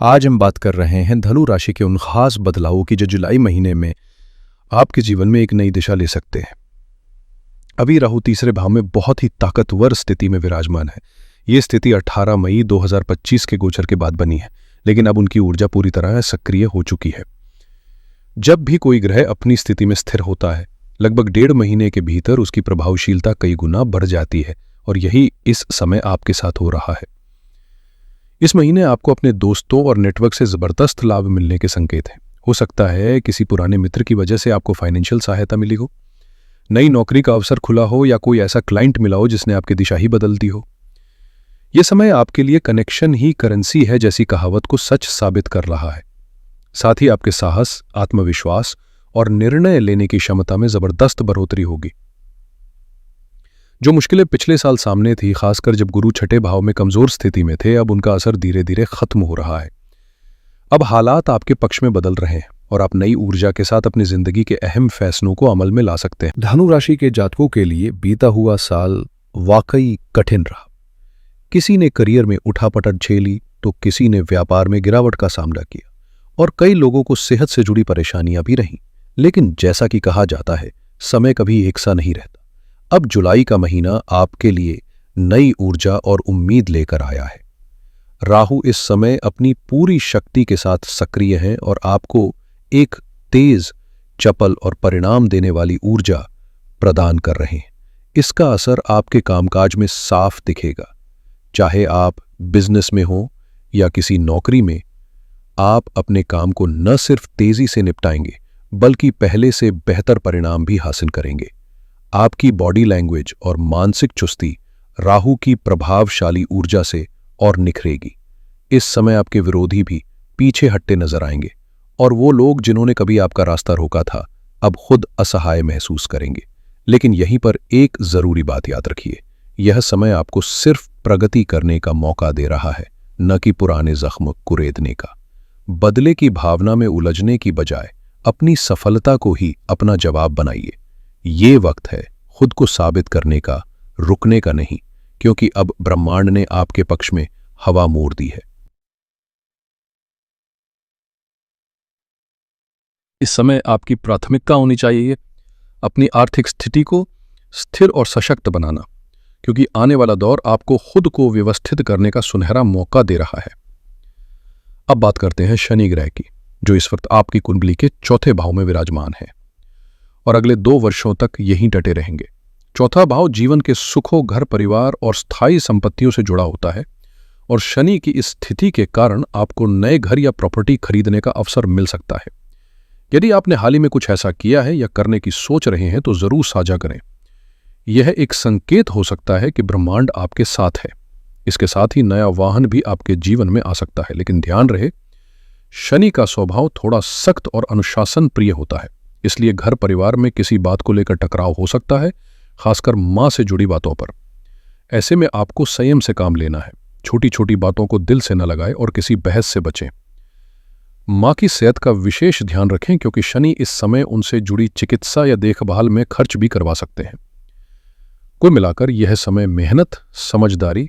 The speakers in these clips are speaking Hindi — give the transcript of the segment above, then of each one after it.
आज हम बात कर रहे हैं धनु राशि के उन खास बदलावों की जो जुलाई महीने में आपके जीवन में एक नई दिशा ले सकते हैं। अभी राहु तीसरे भाव में बहुत ही ताकतवर स्थिति में विराजमान है। ये स्थिति 18 मई 2025 के गोचर के बाद बनी है, लेकिन अब उनकी ऊर्जा पूरी तरह सक्रिय हो चुकी है। जब भी कोई ग्रह अपनी स्थिति में स्थिर होता है, लगभग 1.5 महीने के भीतर उसकी प्रभावशीलता कई गुना बढ़ जाती है, और यही इस समय आपके साथ हो रहा है। इस महीने आपको अपने दोस्तों और नेटवर्क से जबरदस्त लाभ मिलने के संकेत हैं। हो सकता है किसी पुराने मित्र की वजह से आपको फाइनेंशियल सहायता मिली हो, नई नौकरी का अवसर खुला हो, या कोई ऐसा क्लाइंट मिला हो जिसने आपकी दिशा ही बदल दी हो। यह समय आपके लिए कनेक्शन ही करेंसी है जैसी कहावत को सच साबित कर रहा है। साथ ही आपके साहस, आत्मविश्वास और निर्णय लेने की क्षमता में जबरदस्त बढ़ोतरी होगी। जो मुश्किलें पिछले साल सामने थी, खासकर जब गुरु छठे भाव में कमजोर स्थिति में थे, अब उनका असर धीरे धीरे खत्म हो रहा है। अब हालात आपके पक्ष में बदल रहे हैं और आप नई ऊर्जा के साथ अपनी जिंदगी के अहम फैसलों को अमल में ला सकते हैं। धनु राशि के जातकों के लिए बीता हुआ साल वाकई कठिन रहा। किसी ने करियर में उठापटक झेली तो किसी ने व्यापार में गिरावट का सामना किया, और कई लोगों को सेहत से जुड़ी परेशानियां भी रहीं। लेकिन जैसा कि कहा जाता है, समय कभी एक सा नहीं रहता। अब जुलाई का महीना आपके लिए नई ऊर्जा और उम्मीद लेकर आया है। राहु इस समय अपनी पूरी शक्ति के साथ सक्रिय हैं और आपको एक तेज, चपल और परिणाम देने वाली ऊर्जा प्रदान कर रहे हैं। इसका असर आपके कामकाज में साफ दिखेगा। चाहे आप बिजनेस में हो या किसी नौकरी में, आप अपने काम को न सिर्फ तेजी से निपटाएंगे बल्कि पहले से बेहतर परिणाम भी हासिल करेंगे। आपकी बॉडी लैंग्वेज और मानसिक चुस्ती राहु की प्रभावशाली ऊर्जा से और निखरेगी। इस समय आपके विरोधी भी पीछे हटते नजर आएंगे, और वो लोग जिन्होंने कभी आपका रास्ता रोका था, अब खुद असहाय महसूस करेंगे। लेकिन यहीं पर एक जरूरी बात याद रखिए, यह समय आपको सिर्फ प्रगति करने का मौका दे रहा है, न कि पुराने जख्म कुरेदने का। बदले की भावना में उलझने की बजाय अपनी सफलता को ही अपना जवाब बनाइए। ये वक्त है खुद को साबित करने का, रुकने का नहीं, क्योंकि अब ब्रह्मांड ने आपके पक्ष में हवा मोड़ दी है। इस समय आपकी प्राथमिकता होनी चाहिए अपनी आर्थिक स्थिति को स्थिर और सशक्त बनाना, क्योंकि आने वाला दौर आपको खुद को व्यवस्थित करने का सुनहरा मौका दे रहा है। अब बात करते हैं शनि ग्रह की, जो इस वक्त आपकी कुंडली के चौथे भाव में विराजमान है और अगले 2 वर्षों तक यहीं डटे रहेंगे। चौथा भाव जीवन के सुखों, घर परिवार और स्थायी संपत्तियों से जुड़ा होता है, और शनि की इस स्थिति के कारण आपको नए घर या प्रॉपर्टी खरीदने का अवसर मिल सकता है। यदि आपने हाल ही में कुछ ऐसा किया है या करने की सोच रहे हैं तो जरूर साझा करें। यह एक संकेत हो सकता है कि ब्रह्मांड आपके साथ है। इसके साथ ही नया वाहन भी आपके जीवन में आ सकता है, लेकिन ध्यान रहे, शनि का स्वभाव थोड़ा सख्त और अनुशासन प्रिय होता है, इसलिए घर परिवार में किसी बात को लेकर टकराव हो सकता है, खासकर मां से जुड़ी बातों पर। ऐसे में आपको संयम से काम लेना है। छोटी छोटी बातों को दिल से न लगाएं और किसी बहस से बचें। मां की सेहत का विशेष ध्यान रखें, क्योंकि शनि इस समय उनसे जुड़ी चिकित्सा या देखभाल में खर्च भी करवा सकते हैं। कुल मिलाकर यह समय मेहनत, समझदारी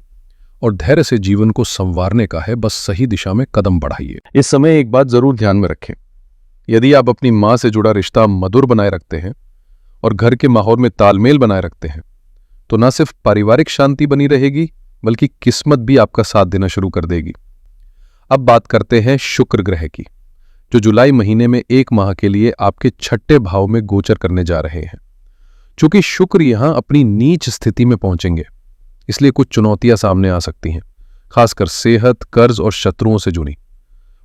और धैर्य से जीवन को संवारने का है। बस सही दिशा में कदम बढ़ाइए। इस समय एक बात जरूर ध्यान में रखें, यदि आप अपनी मां से जुड़ा रिश्ता मधुर बनाए रखते हैं और घर के माहौल में तालमेल बनाए रखते हैं, तो न सिर्फ पारिवारिक शांति बनी रहेगी बल्कि किस्मत भी आपका साथ देना शुरू कर देगी। अब बात करते हैं शुक्र ग्रह की, जो जुलाई महीने में 1 माह के लिए आपके छठे भाव में गोचर करने जा रहे हैं। चूंकि शुक्र यहां अपनी नीच स्थिति में पहुंचेंगे, इसलिए कुछ चुनौतियां सामने आ सकती हैं, खासकर सेहत, कर्ज और शत्रुओं से जुड़ी।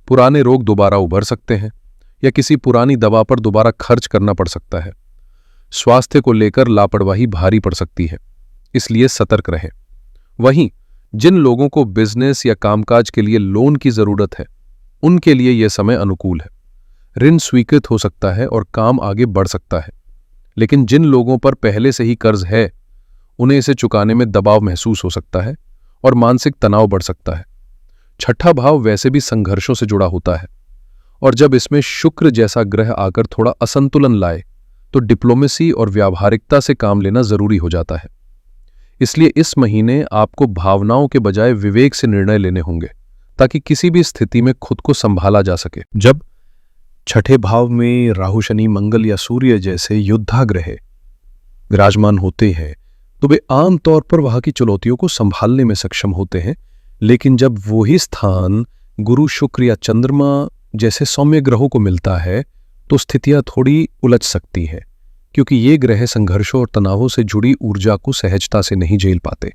पुराने रोग दोबारा उभर सकते हैं या किसी पुरानी दवा पर दोबारा खर्च करना पड़ सकता है। स्वास्थ्य को लेकर लापरवाही भारी पड़ सकती है, इसलिए सतर्क रहें। वहीं जिन लोगों को बिजनेस या कामकाज के लिए लोन की जरूरत है, उनके लिए यह समय अनुकूल है। ऋण स्वीकृत हो सकता है और काम आगे बढ़ सकता है, लेकिन जिन लोगों पर पहले से ही कर्ज है, उन्हें इसे चुकाने में दबाव महसूस हो सकता है और मानसिक तनाव बढ़ सकता है। छठा भाव वैसे भी संघर्षों से जुड़ा होता है, और जब इसमें शुक्र जैसा ग्रह आकर थोड़ा असंतुलन लाए, तो डिप्लोमेसी और व्यावहारिकता से काम लेना जरूरी हो जाता है। इसलिए इस महीने आपको भावनाओं के बजाय विवेक से निर्णय लेने होंगे, ताकि किसी भी स्थिति में खुद को संभाला जा सके। जब छठे भाव में राहु, शनि, मंगल या सूर्य जैसे योद्धाग्रह विराजमान होते हैं तो वे आमतौर पर वहां की चुनौतियों को संभालने में सक्षम होते हैं। लेकिन जब वही स्थान गुरु, शुक्र या चंद्रमा जैसे सौम्य ग्रहों को मिलता है तो स्थितियां थोड़ी उलझ सकती हैं, क्योंकि ये ग्रह संघर्षों और तनावों से जुड़ी ऊर्जा को सहजता से नहीं झेल पाते।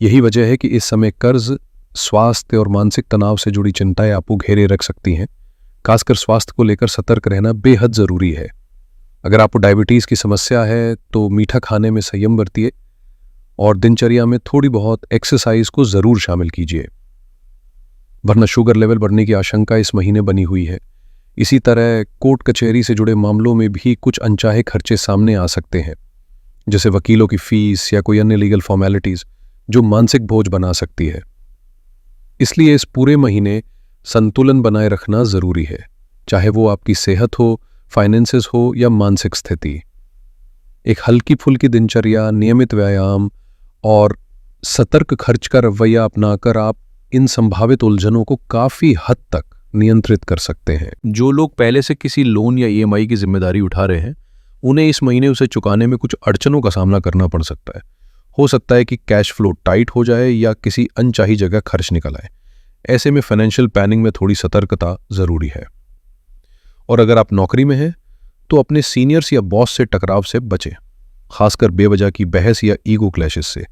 यही वजह है कि इस समय कर्ज, स्वास्थ्य और मानसिक तनाव से जुड़ी चिंताएं आपको घेरे रख सकती हैं। खासकर स्वास्थ्य को लेकर सतर्क रहना बेहद जरूरी है। अगर आपको डायबिटीज की समस्या है तो मीठा खाने में संयम बरतिए और दिनचर्या में थोड़ी बहुत एक्सरसाइज को जरूर शामिल कीजिए, वरना शुगर लेवल बढ़ने की आशंका इस महीने बनी हुई है। इसी तरह कोर्ट कचहरी से जुड़े मामलों में भी कुछ अनचाहे खर्चे सामने आ सकते हैं, जैसे वकीलों की फीस या कोई अन्य लीगल फॉर्मेलिटीज, जो मानसिक बोझ बना सकती है। इसलिए इस पूरे महीने संतुलन बनाए रखना जरूरी है, चाहे वो आपकी सेहत हो, फाइनेंसेस हो या मानसिक स्थिति। एक हल्की फुल्की दिनचर्या, नियमित व्यायाम और सतर्क खर्च का रवैया अपनाकर आप इन संभावित उलझनों को काफी हद तक नियंत्रित कर सकते हैं। जो लोग पहले से किसी लोन या ईएमआई की जिम्मेदारी उठा रहे हैं, उन्हें इस महीने उसे चुकाने में कुछ अड़चनों का सामना करना पड़ सकता है। हो सकता है कि कैश फ्लो टाइट हो जाए या किसी अनचाही जगह खर्च निकल आए। ऐसे में फाइनेंशियल प्लानिंग में थोड़ी सतर्कता जरूरी है। और अगर आप नौकरी में हैं तो अपने सीनियर्स या बॉस से टकराव से बचें, खासकर बेवजह की बहस या ईगो क्लैशेस से,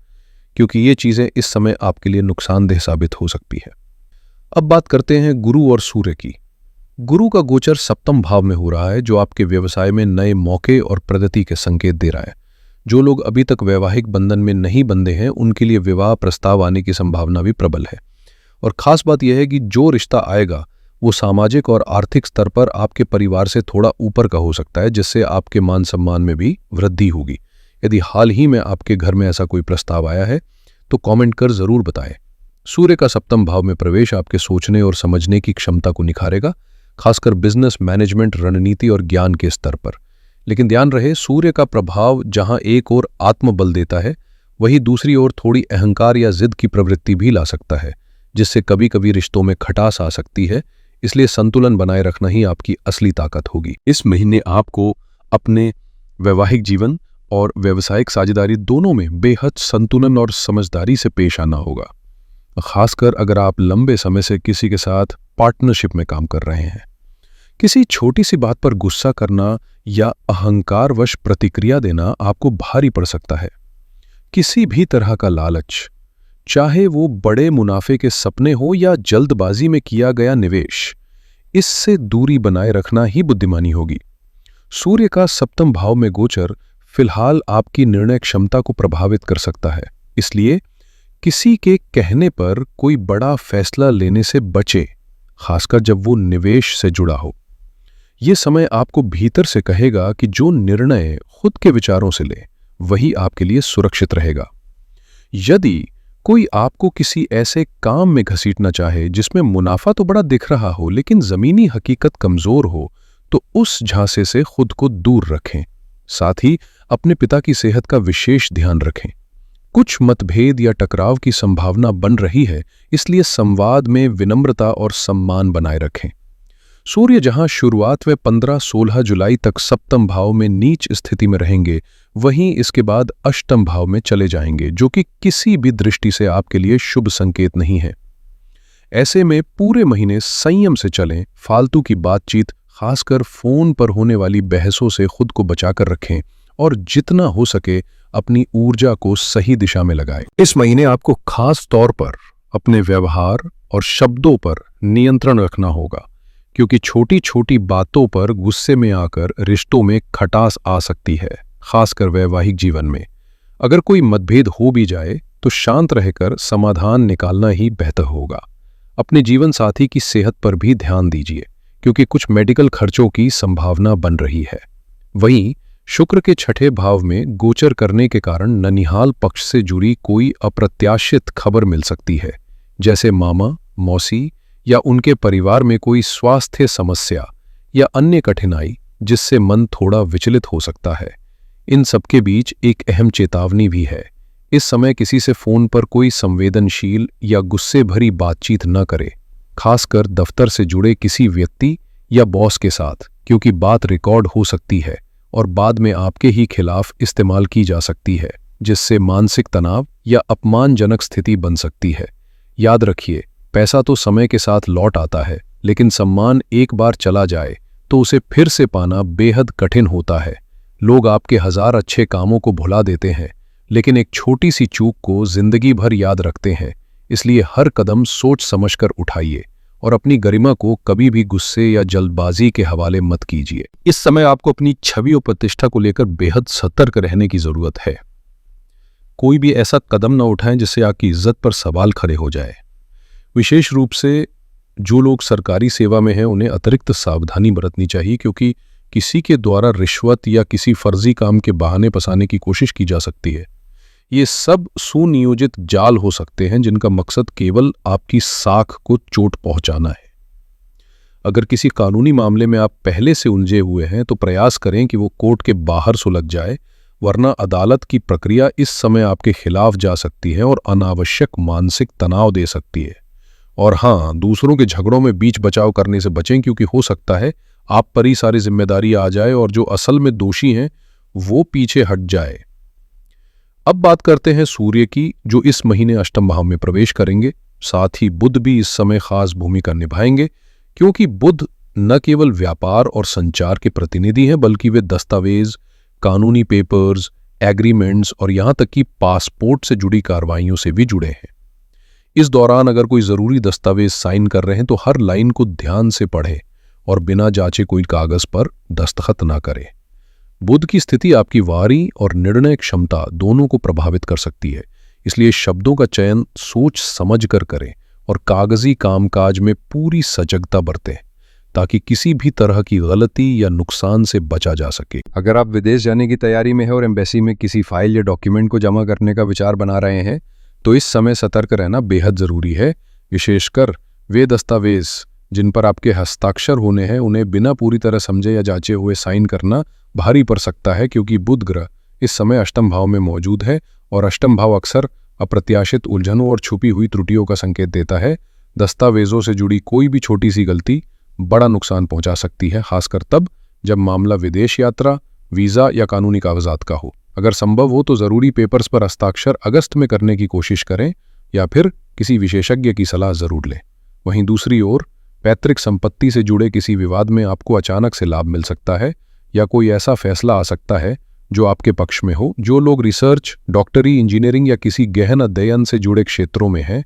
क्योंकि ये चीजें इस समय आपके लिए नुकसानदेह साबित हो सकती है। अब बात करते हैं गुरु और सूर्य की। गुरु का गोचर सप्तम भाव में हो रहा है, जो आपके व्यवसाय में नए मौके और प्रगति के संकेत दे रहा है। जो लोग अभी तक वैवाहिक बंधन में नहीं बंधे हैं, उनके लिए विवाह प्रस्ताव आने की संभावना भी प्रबल है। और खास बात यह है कि जो रिश्ता आएगा वो सामाजिक और आर्थिक स्तर पर आपके परिवार से थोड़ा ऊपर का हो सकता है, जिससे आपके मान सम्मान में भी वृद्धि होगी। यदि हाल ही में आपके घर में ऐसा कोई प्रस्ताव आया है तो कमेंट कर जरूर बताएं। सूर्य का सप्तम भाव में प्रवेश आपके सोचने और समझने की क्षमता को निखारेगा, खासकर बिजनेस, मैनेजमेंट, रणनीति और ज्ञान के स्तर पर। लेकिन ध्यान रहे, सूर्य का प्रभाव जहां एक ओर आत्मबल देता है, वहीं दूसरी ओर थोड़ी अहंकार या जिद की प्रवृत्ति भी ला सकता है, जिससे कभी कभी रिश्तों में खटास आ सकती है। इसलिए संतुलन बनाए रखना ही आपकी असली ताकत होगी। इस महीने आपको अपने वैवाहिक जीवन और व्यावसायिक साझेदारी दोनों में बेहद संतुलन और समझदारी से पेश आना होगा, खासकर अगर आप लंबे समय से किसी के साथ पार्टनरशिप में काम कर रहे हैं। किसी छोटी सी बात पर गुस्सा करना या अहंकारवश प्रतिक्रिया देना आपको भारी पड़ सकता है। किसी भी तरह का लालच, चाहे वो बड़े मुनाफे के सपने हो या जल्दबाजी में किया गया निवेश, इससे दूरी बनाए रखना ही बुद्धिमानी होगी। सूर्य का सप्तम भाव में गोचर फिलहाल आपकी निर्णय क्षमता को प्रभावित कर सकता है, इसलिए किसी के कहने पर कोई बड़ा फैसला लेने से बचे, खासकर जब वो निवेश से जुड़ा हो। ये समय आपको भीतर से कहेगा कि जो निर्णय खुद के विचारों से ले वही आपके लिए सुरक्षित रहेगा। यदि कोई आपको किसी ऐसे काम में घसीटना चाहे जिसमें मुनाफा तो बड़ा दिख रहा हो लेकिन जमीनी हकीकत कमजोर हो, तो उस झांसे से खुद को दूर रखें। साथ ही अपने पिता की सेहत का विशेष ध्यान रखें। कुछ मतभेद या टकराव की संभावना बन रही है, इसलिए संवाद में विनम्रता और सम्मान बनाए रखें। सूर्य जहां शुरुआत में 15-16 जुलाई तक सप्तम भाव में नीच स्थिति में रहेंगे, वहीं इसके बाद अष्टम भाव में चले जाएंगे, जो कि किसी भी दृष्टि से आपके लिए शुभ संकेत नहीं है। ऐसे में पूरे महीने संयम से चलें, फालतू की बातचीत, खासकर फोन पर होने वाली बहसों से खुद को बचाकर रखें और जितना हो सके अपनी ऊर्जा को सही दिशा में लगाएं। इस महीने आपको खास तौर पर अपने व्यवहार और शब्दों पर नियंत्रण रखना होगा, क्योंकि छोटी छोटी बातों पर गुस्से में आकर रिश्तों में खटास आ सकती है, खासकर वैवाहिक जीवन में। अगर कोई मतभेद हो भी जाए तो शांत रहकर समाधान निकालना ही बेहतर होगा। अपने जीवन साथी की सेहत पर भी ध्यान दीजिए, क्योंकि कुछ मेडिकल खर्चों की संभावना बन रही है। वहीं शुक्र के छठे भाव में गोचर करने के कारण ननिहाल पक्ष से जुड़ी कोई अप्रत्याशित खबर मिल सकती है, जैसे मामा, मौसी या उनके परिवार में कोई स्वास्थ्य समस्या या अन्य कठिनाई, जिससे मन थोड़ा विचलित हो सकता है। इन सबके बीच एक अहम चेतावनी भी है। इस समय किसी से फोन पर कोई संवेदनशील या गुस्से भरी बातचीत न करे, खासकर दफ्तर से जुड़े किसी व्यक्ति या बॉस के साथ, क्योंकि बात रिकॉर्ड हो सकती है और बाद में आपके ही खिलाफ इस्तेमाल की जा सकती है, जिससे मानसिक तनाव या अपमानजनक स्थिति बन सकती है। याद रखिए, पैसा तो समय के साथ लौट आता है, लेकिन सम्मान एक बार चला जाए तो उसे फिर से पाना बेहद कठिन होता है। लोग आपके 1000 अच्छे कामों को भुला देते हैं, लेकिन एक छोटी सी चूक को जिंदगी भर याद रखते हैं। इसलिए हर कदम सोच समझकर उठाइए और अपनी गरिमा को कभी भी गुस्से या जल्दबाजी के हवाले मत कीजिए। इस समय आपको अपनी छवि और प्रतिष्ठा को लेकर बेहद सतर्क रहने की जरूरत है। कोई भी ऐसा कदम न उठाएं जिससे आपकी इज्जत पर सवाल खड़े हो जाए। विशेष रूप से जो लोग सरकारी सेवा में हैं, उन्हें अतिरिक्त सावधानी बरतनी चाहिए, क्योंकि किसी के द्वारा रिश्वत या किसी फर्जी काम के बहाने फंसाने की कोशिश की जा सकती है। ये सब सुनियोजित जाल हो सकते हैं जिनका मकसद केवल आपकी साख को चोट पहुंचाना है। अगर किसी कानूनी मामले में आप पहले से उलझे हुए हैं तो प्रयास करें कि वो कोर्ट के बाहर सुलझ जाए, वरना अदालत की प्रक्रिया इस समय आपके खिलाफ जा सकती है और अनावश्यक मानसिक तनाव दे सकती है। और हाँ, दूसरों के झगड़ों में बीच बचाव करने से बचें, क्योंकि हो सकता है आप पर ही सारी जिम्मेदारी आ जाए और जो असल में दोषी हैं वो पीछे हट जाए। अब बात करते हैं सूर्य की, जो इस महीने अष्टम भाव में प्रवेश करेंगे। साथ ही बुध भी इस समय खास भूमिका निभाएंगे, क्योंकि बुध न केवल व्यापार और संचार के प्रतिनिधि हैं, बल्कि वे दस्तावेज, कानूनी पेपर्स, एग्रीमेंट्स और यहां तक कि पासपोर्ट से जुड़ी कार्रवाइयों से भी जुड़े हैं। इस दौरान अगर कोई जरूरी दस्तावेज साइन कर रहे हैं तो हर लाइन को ध्यान से पढ़ें और बिना जांचे कोई कागज पर दस्तखत ना करें। बुध की स्थिति आपकी वारी और निर्णय क्षमता दोनों को प्रभावित कर सकती है, इसलिए शब्दों का चयन सोच समझ कर करें और कागजी कामकाज में पूरी सजगता बरतें, ताकि किसी भी तरह की गलती या नुकसान से बचा जा सके। अगर आप विदेश जाने की तैयारी में हैं और एम्बेसी में किसी फाइल या डॉक्यूमेंट को जमा करने का विचार बना रहे हैं, तो इस समय सतर्क रहना बेहद जरूरी है। विशेषकर वे दस्तावेज जिन पर आपके हस्ताक्षर होने हैं, उन्हें बिना पूरी तरह समझे या जांचे हुए साइन करना भारी पड़ सकता है, क्योंकि बुध ग्रह इस समय अष्टम भाव में मौजूद है और अष्टम भाव अक्सर अप्रत्याशित उलझनों और छुपी हुई त्रुटियों का संकेत देता है। दस्तावेजों से जुड़ी कोई भी छोटी सी गलती बड़ा नुकसान पहुंचा सकती है, खासकर तब जब मामला विदेश यात्रा, वीजा या कानूनी कागजात का हो। अगर संभव हो तो जरूरी पेपर्स पर हस्ताक्षर अगस्त में करने की कोशिश करें या फिर किसी विशेषज्ञ की सलाह जरूर लें। वहीं दूसरी ओर पैतृक संपत्ति से जुड़े किसी विवाद में आपको अचानक से लाभ मिल सकता है या कोई ऐसा फैसला आ सकता है जो आपके पक्ष में हो। जो लोग रिसर्च, डॉक्टरी, इंजीनियरिंग या किसी गहन अध्ययन से जुड़े क्षेत्रों में हैं,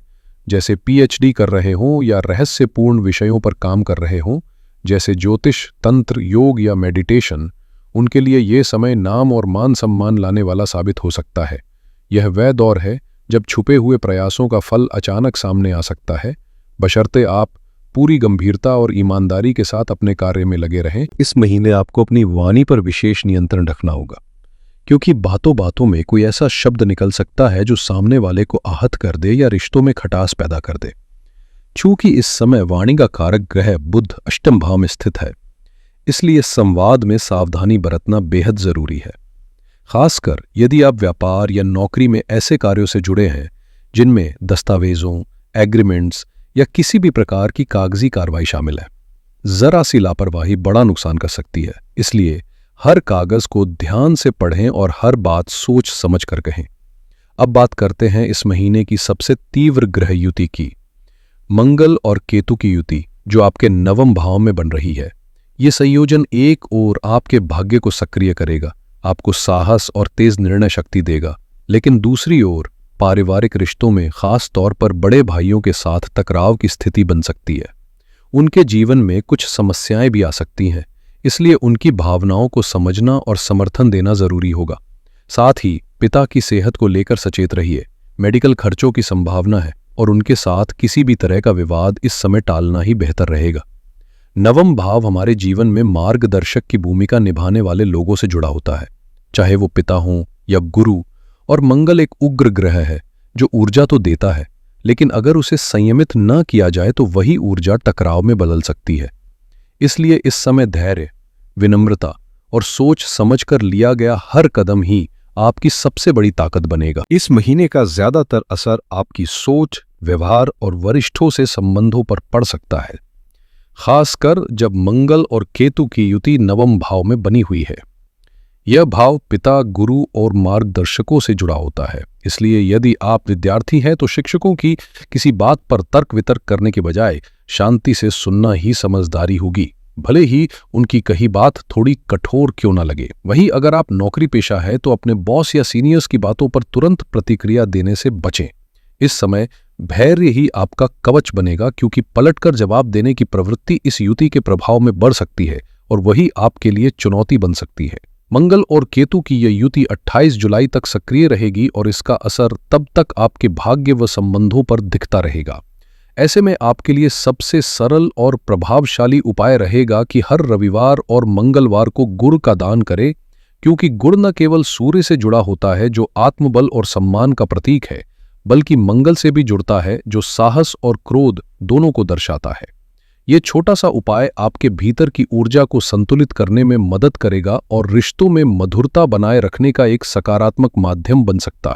जैसे पीएचडी कर रहे हों या रहस्यपूर्ण विषयों पर काम कर रहे हों, जैसे ज्योतिष, तंत्र, योग या मेडिटेशन, उनके लिए ये समय नाम और मान सम्मान लाने वाला साबित हो सकता है। यह वह दौर है जब छुपे हुए प्रयासों का फल अचानक सामने आ सकता है, बशर्ते आप पूरी गंभीरता और ईमानदारी के साथ अपने कार्य में लगे रहें। इस महीने आपको अपनी वाणी पर विशेष नियंत्रण रखना होगा, क्योंकि बातों बातों में कोई ऐसा शब्द निकल सकता है जो सामने वाले को आहत कर दे या रिश्तों में खटास पैदा कर दे। चूंकि इस समय वाणी का कारक ग्रह बुध अष्टम भाव में स्थित है, इसलिए संवाद में सावधानी बरतना बेहद जरूरी है, खासकर यदि आप व्यापार या नौकरी में ऐसे कार्यों से जुड़े हैं जिनमें दस्तावेजों, एग्रीमेंट्स या किसी भी प्रकार की कागजी कार्रवाई शामिल है। जरा सी लापरवाही बड़ा नुकसान कर सकती है, इसलिए हर कागज को ध्यान से पढ़ें और हर बात सोच समझ कर कहें। अब बात करते हैं इस महीने की सबसे तीव्र ग्रह युति की, मंगल और केतु की युति, जो आपके नवम भाव में बन रही है। ये संयोजन एक ओर आपके भाग्य को सक्रिय करेगा, आपको साहस और तेज निर्णय शक्ति देगा, लेकिन दूसरी ओर पारिवारिक रिश्तों में खास तौर पर बड़े भाइयों के साथ टकराव की स्थिति बन सकती है। उनके जीवन में कुछ समस्याएं भी आ सकती हैं, इसलिए उनकी भावनाओं को समझना और समर्थन देना जरूरी होगा। साथ ही पिता की सेहत को लेकर सचेत रहिए। मेडिकल खर्चों की संभावना है और उनके साथ किसी भी तरह का विवाद इस समय टालना ही बेहतर रहेगा। नवम भाव हमारे जीवन में मार्गदर्शक की भूमिका निभाने वाले लोगों से जुड़ा होता है, चाहे वो पिता हों या गुरु। और मंगल एक उग्र ग्रह है जो ऊर्जा तो देता है, लेकिन अगर उसे संयमित न किया जाए तो वही ऊर्जा टकराव में बदल सकती है। इसलिए इस समय धैर्य, विनम्रता और सोच समझकर लिया गया हर कदम ही आपकी सबसे बड़ी ताकत बनेगा। इस महीने का ज्यादातर असर आपकी सोच, व्यवहार और वरिष्ठों से संबंधों पर पड़ सकता है, खासकर जब मंगल और केतु की युति नवम भाव में बनी हुई है। यह भाव पिता, गुरु और मार्गदर्शकों से जुड़ा होता है। इसलिए यदि आप विद्यार्थी हैं तो शिक्षकों की किसी बात पर तर्क वितर्क करने के बजाय शांति से सुनना ही समझदारी होगी, भले ही उनकी कही बात थोड़ी कठोर क्यों ना लगे। वहीं अगर आप नौकरी पेशा है तो अपने बॉस या सीनियर्स की बातों पर तुरंत प्रतिक्रिया देने से बचें। इस समय धैर्य ही आपका कवच बनेगा, क्योंकि पलटकर जवाब देने की प्रवृत्ति इस युति के प्रभाव में बढ़ सकती है और वही आपके लिए चुनौती बन सकती है। मंगल और केतु की यह युति 28 जुलाई तक सक्रिय रहेगी और इसका असर तब तक आपके भाग्य व संबंधों पर दिखता रहेगा। ऐसे में आपके लिए सबसे सरल और प्रभावशाली उपाय रहेगा कि हर रविवार और मंगलवार को गुड़ का दान करें, क्योंकि गुड़ न केवल सूर्य से जुड़ा होता है जो आत्मबल और सम्मान का प्रतीक है, बल्कि मंगल से भी जुड़ता है जो साहस और क्रोध दोनों को दर्शाता है। ये छोटा सा उपाय आपके भीतर की ऊर्जा को संतुलित करने में मदद करेगा और रिश्तों में मधुरता बनाए रखने का एक सकारात्मक माध्यम बन सकता है।